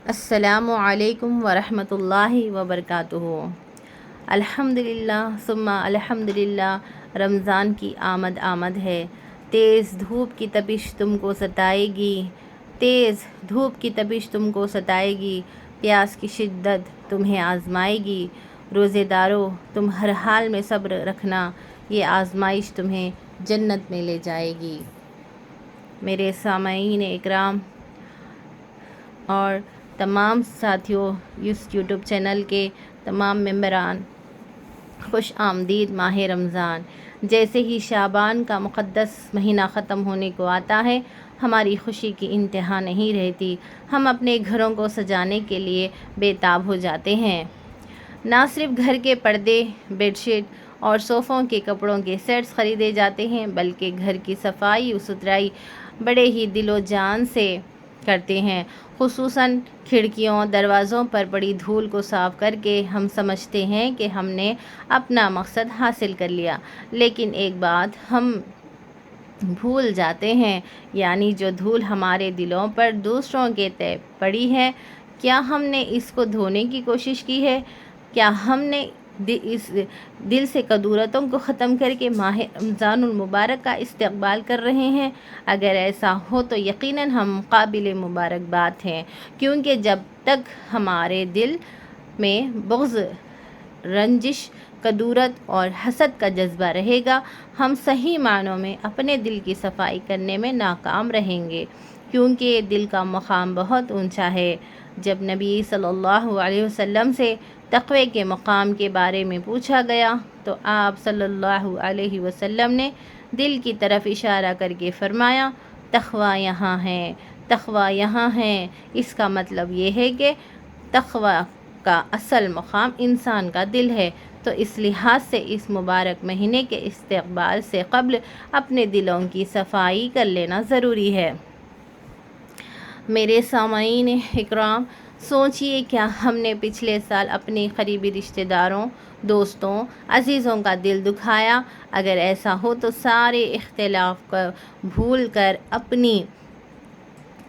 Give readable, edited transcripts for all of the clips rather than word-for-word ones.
السلام علیکم ورحمۃ اللہ وبرکاتہ۔ الحمدللہ ثم الحمدللہ، رمضان کی آمد ہے۔ تیز دھوپ کی تپش تم کو ستائے گی، تیز دھوپ کی تپش تم کو ستائے گی، پیاس کی شدت تمہیں آزمائے گی۔ روزے دارو تم ہر حال میں صبر رکھنا، یہ آزمائش تمہیں جنت میں لے جائے گی۔ میرے سامعین اکرام اور تمام ساتھیوں، اس یوٹیوب چینل کے تمام ممبران، خوش آمدید ماہ رمضان۔ جیسے ہی شعبان کا مقدس مہینہ ختم ہونے کو آتا ہے، ہماری خوشی کی انتہا نہیں رہتی۔ ہم اپنے گھروں کو سجانے کے لیے بے تاب ہو جاتے ہیں۔ نہ صرف گھر کے پردے، بیڈ شیٹ اور صوفوں کے کپڑوں کے سیٹس خریدے جاتے ہیں، بلکہ گھر کی صفائی و ستھرائی بڑے ہی دل و جان سے کرتے ہیں۔ خصوصاً کھڑکیوں، دروازوں پر پڑی دھول کو صاف کر کے ہم سمجھتے ہیں کہ ہم نے اپنا مقصد حاصل کر لیا۔ لیکن ایک بات ہم بھول جاتے ہیں، یعنی جو دھول ہمارے دلوں پر دوسروں کے تئیں پڑی ہے، کیا ہم نے اس کو دھونے کی کوشش کی ہے؟ کیا ہم نے اس دل سے کدورتوں کو ختم کر کے ماہ رمضان المبارک کا استقبال کر رہے ہیں؟ اگر ایسا ہو تو یقیناً ہم قابل مبارکباد ہیں، کیونکہ جب تک ہمارے دل میں بغض، رنجش، کدورت اور حسد کا جذبہ رہے گا، ہم صحیح معنوں میں اپنے دل کی صفائی کرنے میں ناکام رہیں گے، کیونکہ دل کا مقام بہت اونچا ہے۔ جب نبی صلی اللہ علیہ وسلم سے تقوی کے مقام کے بارے میں پوچھا گیا تو آپ صلی اللہ علیہ وسلم نے دل کی طرف اشارہ کر کے فرمایا، تقوی یہاں ہے، تقوی یہاں ہے۔ اس کا مطلب یہ ہے کہ تقوی کا اصل مقام انسان کا دل ہے۔ تو اس لحاظ سے اس مبارک مہینے کے استقبال سے قبل اپنے دلوں کی صفائی کر لینا ضروری ہے۔ میرے سامعین اکرام، سوچئے، کیا ہم نے پچھلے سال اپنے قریبی رشتہ داروں، دوستوں، عزیزوں کا دل دکھایا؟ اگر ایسا ہو تو سارے اختلاف کو بھول کر اپنی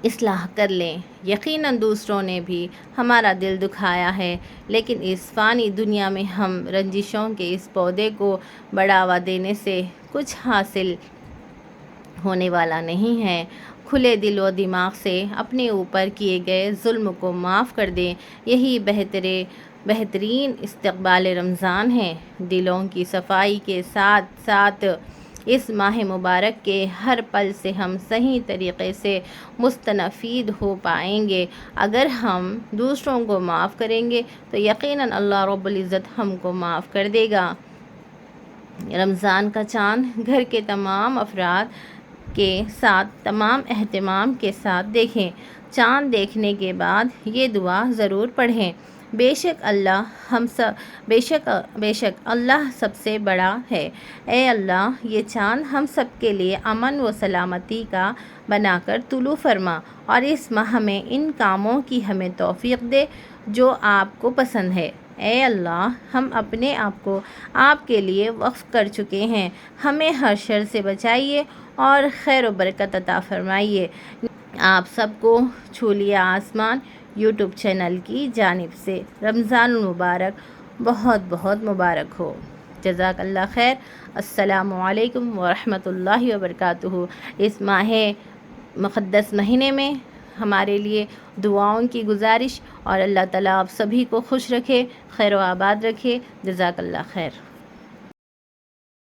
اصلاح کر لیں۔ یقیناً دوسروں نے بھی ہمارا دل دکھایا ہے، لیکن اس فانی دنیا میں ہم رنجشوں کے اس پودے کو بڑھاوا دینے سے کچھ حاصل ہونے والا نہیں ہے۔ کھلے دل و دماغ سے اپنے اوپر کیے گئے ظلم کو معاف کر دیں، یہی بہترین استقبال رمضان ہے۔ دلوں کی صفائی کے ساتھ ساتھ اس ماہ مبارک کے ہر پل سے ہم صحیح طریقے سے مستفید ہو پائیں گے۔ اگر ہم دوسروں کو معاف کریں گے تو یقیناً اللہ رب العزت ہم کو معاف کر دے گا۔ رمضان کا چاند گھر کے تمام افراد کے ساتھ تمام اہتمام کے ساتھ دیکھیں۔ چاند دیکھنے کے بعد یہ دعا ضرور پڑھیں، بے شک اللہ سب سے بڑا ہے۔ اے اللہ، یہ چاند ہم سب کے لیے امن و سلامتی کا بنا کر طلوع فرما، اور اس ماہ میں ان کاموں کی ہمیں توفیق دے جو آپ کو پسند ہے۔ اے اللہ، ہم اپنے آپ کو آپ کے لیے وقف کر چکے ہیں، ہمیں ہر شر سے بچائیے اور خیر و برکت عطا فرمائیے۔ آپ سب کو چھولیے آسمان یوٹیوب چینل کی جانب سے رمضان المبارک بہت بہت مبارک ہو۔ جزاک اللہ خیر۔ السلام علیکم ورحمۃ اللہ وبرکاتہ۔ اس ماہ مقدس مہینے میں ہمارے لیے دعاؤں کی گزارش، اور اللہ تعالیٰ آپ سبھی کو خوش رکھے، خیر و آباد رکھے۔ جزاک اللہ خیر۔